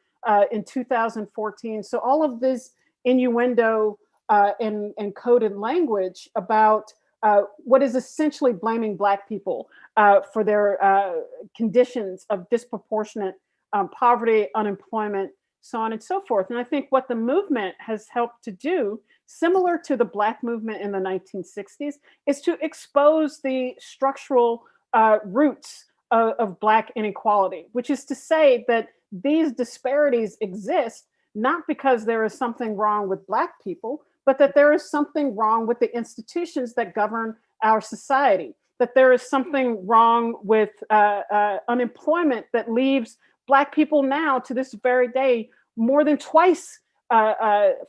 in 2014. So all of this innuendo and coded language about what is essentially blaming Black people for their conditions of disproportionate poverty, unemployment, so on and so forth. And I think what the movement has helped to do, similar to the Black movement in the 1960s, is to expose the structural roots of Black inequality, which is to say that these disparities exist not because there is something wrong with Black people, but that there is something wrong with the institutions that govern our society, that there is something wrong with unemployment that leaves Black people now, to this very day, more than twice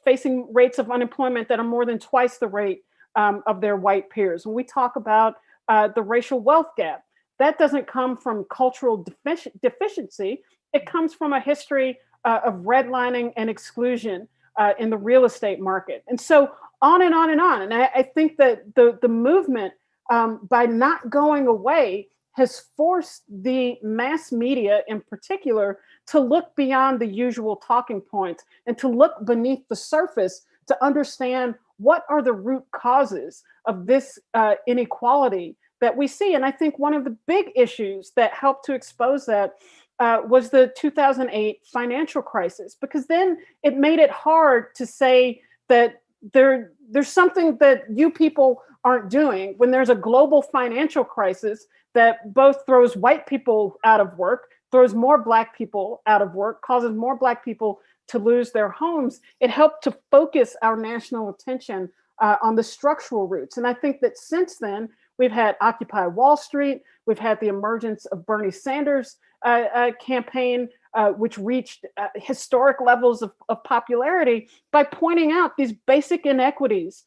facing rates of unemployment that are more than twice the rate of their white peers. When we talk about the racial wealth gap, that doesn't come from cultural deficiency. It comes from a history of redlining and exclusion in the real estate market. And so on and on and on. And I think that the movement, by not going away, has forced the mass media in particular to look beyond the usual talking points and to look beneath the surface to understand what are the root causes of this inequality that we see. And I think one of the big issues that helped to expose that was the 2008 financial crisis, because then it made it hard to say that there's something that you people aren't doing when there's a global financial crisis that both throws white people out of work, throws more Black people out of work, causes more Black people to lose their homes. It helped to focus our national attention on the structural roots. And I think that since then, we've had Occupy Wall Street, we've had the emergence of Bernie Sanders' campaign, which reached historic levels of popularity by pointing out these basic inequities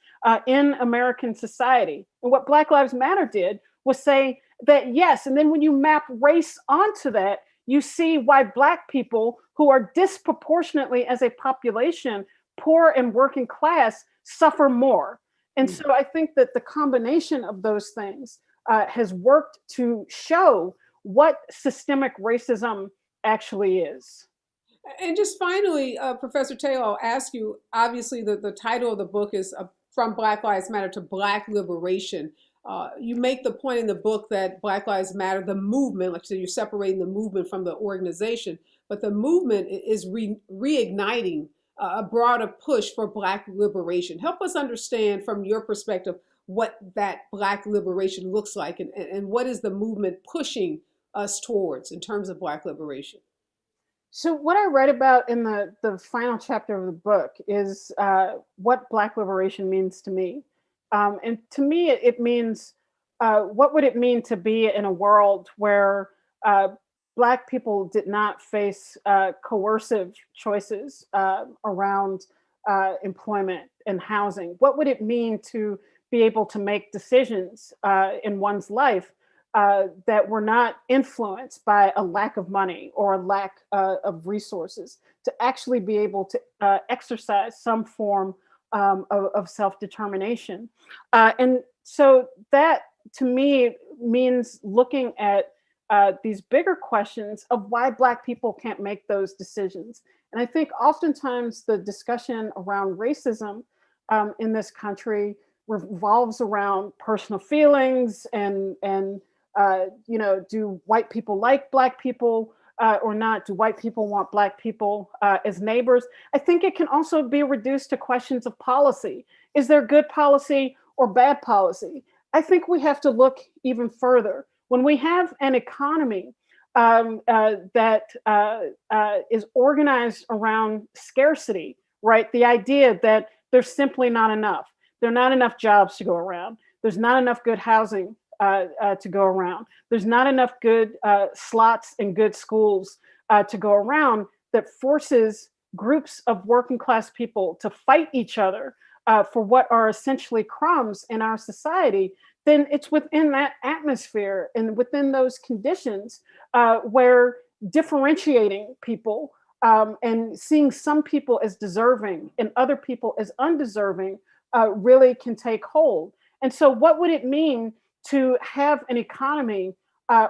in American society. And what Black Lives Matter did was say that, yes, and then when you map race onto that, you see why Black people, who are disproportionately as a population poor and working class, suffer more. And so I think that the combination of those things has worked to show what systemic racism actually is. And just finally, Professor Taylor, I'll ask you, obviously the title of the book is From Black Lives Matter to Black Liberation. You make the point in the book that Black Lives Matter, the movement, like so you're separating the movement from the organization, but the movement is reigniting a broader push for Black liberation. Help us understand from your perspective what that Black liberation looks like and what is the movement pushing us towards in terms of Black liberation. So what I write about in the final chapter of the book is what Black liberation means to me. And to me, it means what would it mean to be in a world where Black people did not face coercive choices around employment and housing? What would it mean to be able to make decisions in one's life that were not influenced by a lack of money or a lack of resources, to actually be able to exercise some form of self-determination? And so that to me means looking at these bigger questions of why Black people can't make those decisions. And I think oftentimes the discussion around racism in this country revolves around personal feelings and you know, do white people like Black people or not? Do white people want Black people as neighbors? I think it can also be reduced to questions of policy. Is there good policy or bad policy? I think we have to look even further. When we have an economy that is organized around scarcity, right? The idea that there's simply not enough. There are not enough jobs to go around. There's not enough good housing to go around. There's not enough good slots and good schools to go around, that forces groups of working class people to fight each other for what are essentially crumbs in our society. Then it's within that atmosphere and within those conditions where differentiating people and seeing some people as deserving and other people as undeserving really can take hold. And so what would it mean to have an economy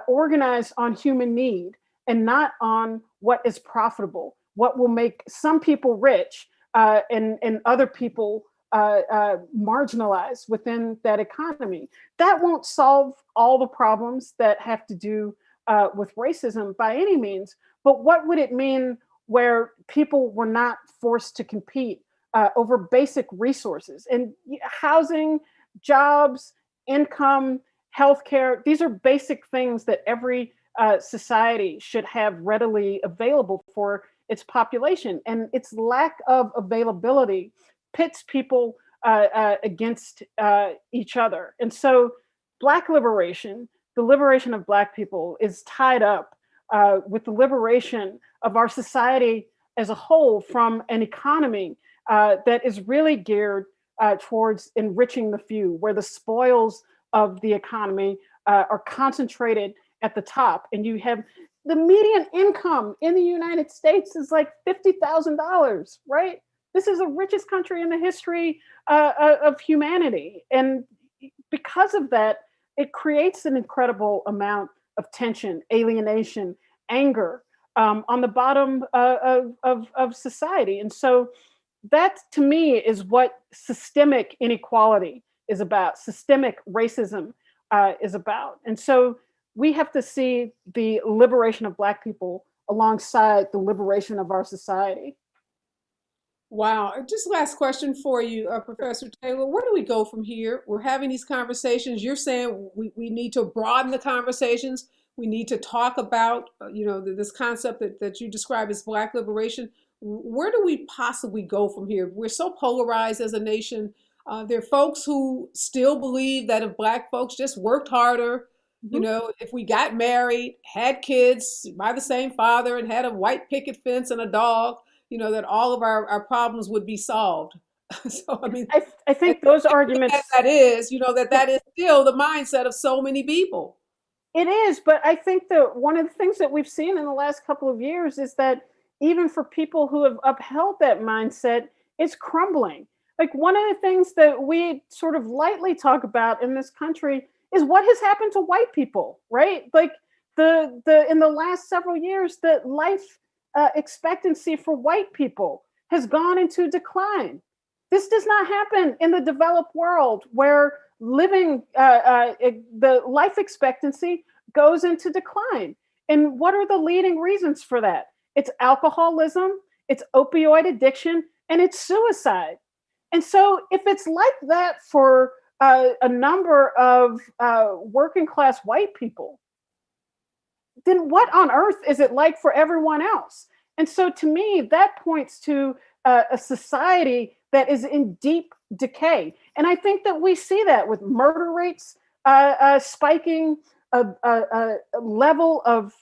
organized on human need and not on what is profitable, what will make some people rich and other people marginalized within that economy? That won't solve all the problems that have to do with racism by any means, but what would it mean where people were not forced to compete over basic resources and housing, jobs, income, healthcare? These are basic things that every society should have readily available for its population. And its lack of availability pits people against each other. And so Black liberation, the liberation of Black people, is tied up with the liberation of our society as a whole from an economy that is really geared towards enriching the few, where the spoils of the economy are concentrated at the top. And you have the median income in the United States is like $50,000, right? This is the richest country in the history of humanity. And because of that, it creates an incredible amount of tension, alienation, anger on the bottom of society. And so that to me is what systemic inequality is about, systemic racism is about. And so we have to see the liberation of Black people alongside the liberation of our society. Wow. Just last question for you, Professor Taylor. Where do we go from here? We're having these conversations. You're saying we need to broaden the conversations. We need to talk about, you know, this concept that you describe as Black liberation. Where do we possibly go from here? We're so polarized as a nation. There are folks who still believe that if Black folks just worked harder, you know, if we got married, had kids by the same father, and had a white picket fence and a dog, you know, that all of our problems would be solved. So, I mean, I think those arguments, that is, you know, that is still the mindset of so many people. it is, but I think that one of the things that we've seen in the last couple of years is that even for people who have upheld that mindset, it's crumbling. Like one of the things that we sort of lightly talk about in this country is what has happened to white people, right? Like the in the last several years, the life expectancy for white people has gone into decline. This does not happen in the developed world where the life expectancy goes into decline. And what are the leading reasons for that? It's alcoholism, it's opioid addiction, and it's suicide. And so, if it's like that for a number of working class white people, then what on earth is it like for everyone else? And so, to me, that points to a society that is in deep decay. And I think that we see that with murder rates spiking, a level of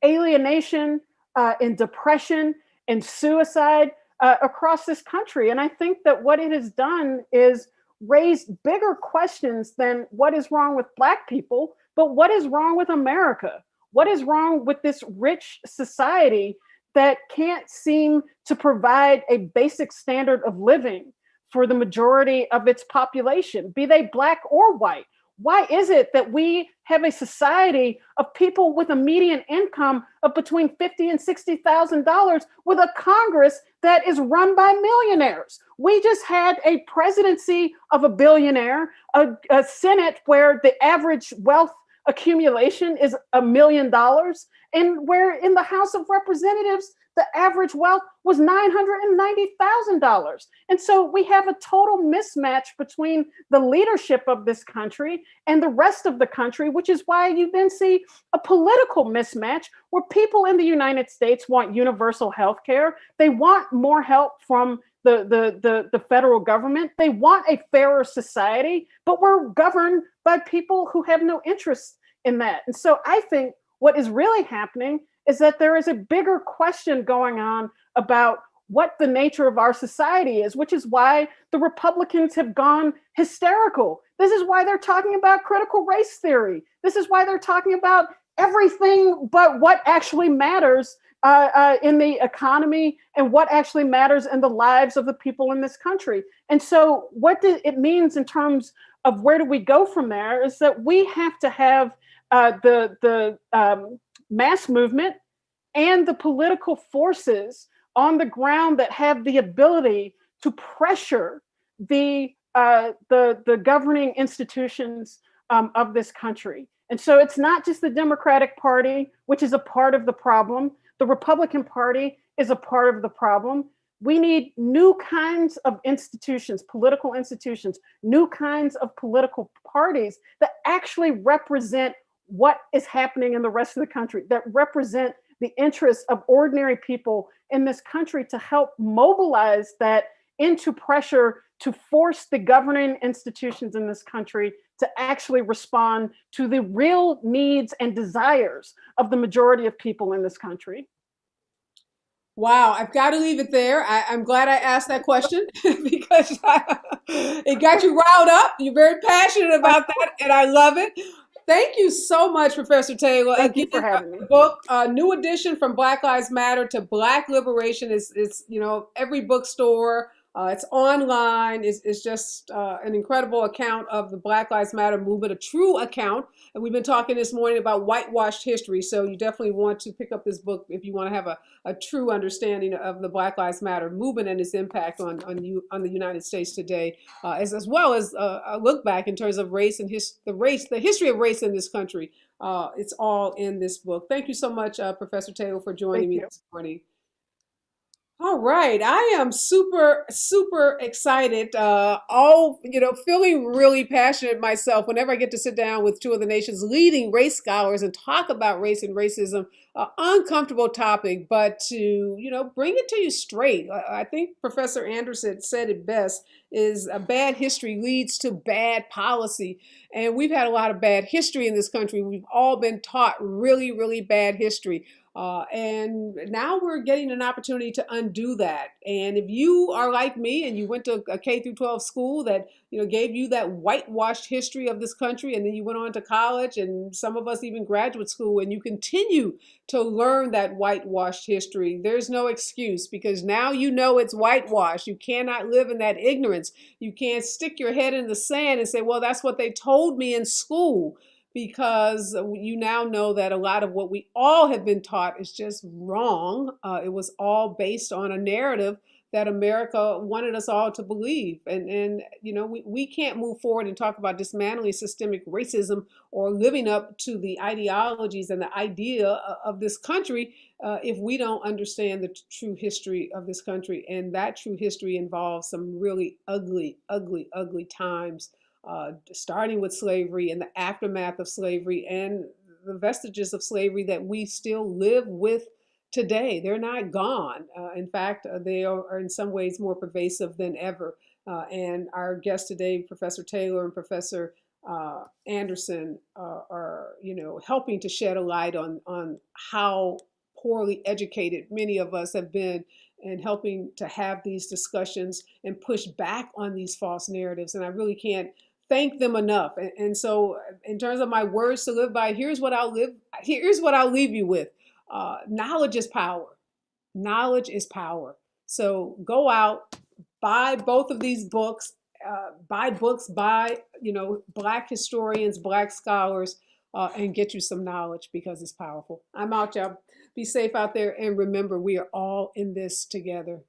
alienation and depression and suicide across this country. And I think that what it has done is raise bigger questions than what is wrong with Black people, but what is wrong with America? What is wrong with this rich society that can't seem to provide a basic standard of living for the majority of its population, be they Black or white? Why is it that we have a society of people with a median income of between $50,000 and $60,000 with a Congress that is run by millionaires? We just had a presidency of a billionaire, a Senate where the average wealth accumulation is $1 million, and where in the House of Representatives, the average wealth was $990,000. And so we have a total mismatch between the leadership of this country and the rest of the country, which is why you then see a political mismatch where people in the United States want universal health care. They want more help from the federal government. They want a fairer society, but we're governed by people who have no interest in that. And so I think what is really happening is that there is a bigger question going on about what the nature of our society is, which is why the Republicans have gone hysterical. This is why they're talking about critical race theory. This is why they're talking about everything but what actually matters in the economy and what actually matters in the lives of the people in this country. And so what it means in terms of where do we go from there is that we have to have the mass movement and the political forces on the ground that have the ability to pressure the governing institutions of this country. And so it's not just the Democratic Party, which is a part of the problem. The Republican Party is a part of the problem. We need new kinds of institutions, political institutions, new kinds of political parties that actually represent what is happening in the rest of the country, that represent the interests of ordinary people in this country, to help mobilize that into pressure to force the governing institutions in this country to actually respond to the real needs and desires of the majority of people in this country. Wow, I've got to leave it there. I'm glad I asked that question because it got you riled up. You're very passionate about that, and I love it. Thank you so much, Professor Taylor. Thank you for having me. The book, new edition from Black Lives Matter to Black Liberation is every bookstore. It's online. It's just an incredible account of the Black Lives Matter movement, a true account. And we've been talking this morning about whitewashed history. So you definitely want to pick up this book if you want to have a true understanding of the Black Lives Matter movement and its impact on the United States today, as well as a look back in terms of race and the history of race in this country. It's all in this book. Thank you so much, Professor Taylor, for joining me this morning. All right, I am super, super excited. Feeling really passionate myself whenever I get to sit down with two of the nation's leading race scholars and talk about race and racism. Uncomfortable topic, but to bring it to you straight. I think Professor Anderson said it best: is a bad history leads to bad policy, and we've had a lot of bad history in this country. We've all been taught really, really bad history. And now we're getting an opportunity to undo that. And if you are like me and you went to a K through 12 school that gave you that whitewashed history of this country, and then you went on to college, and some of us even graduate school, and you continue to learn that whitewashed history, there's no excuse, because now you know it's whitewashed. You cannot live in that ignorance. You can't stick your head in the sand and say, well, that's what they told me in school, because you now know that a lot of what we all have been taught is just wrong. It was all based on a narrative that America wanted us all to believe. And we can't move forward and talk about dismantling systemic racism or living up to the ideologies and the idea of this country if we don't understand the true history of this country. And that true history involves some really ugly, ugly, ugly times, starting with slavery and the aftermath of slavery and the vestiges of slavery that we still live with today. They're not gone. In fact, they are in some ways more pervasive than ever. And our guests today, Professor Taylor and Professor Anderson, are helping to shed a light on how poorly educated many of us have been, and helping to have these discussions and push back on these false narratives. And I really can't thank them enough. And so, in terms of my words to live by, here's what I'll leave you with. Knowledge is power. Knowledge is power. So go out, buy both of these books, buy books by Black historians, Black scholars, and get you some knowledge, because it's powerful. I'm out, y'all. Be safe out there, and remember, we are all in this together.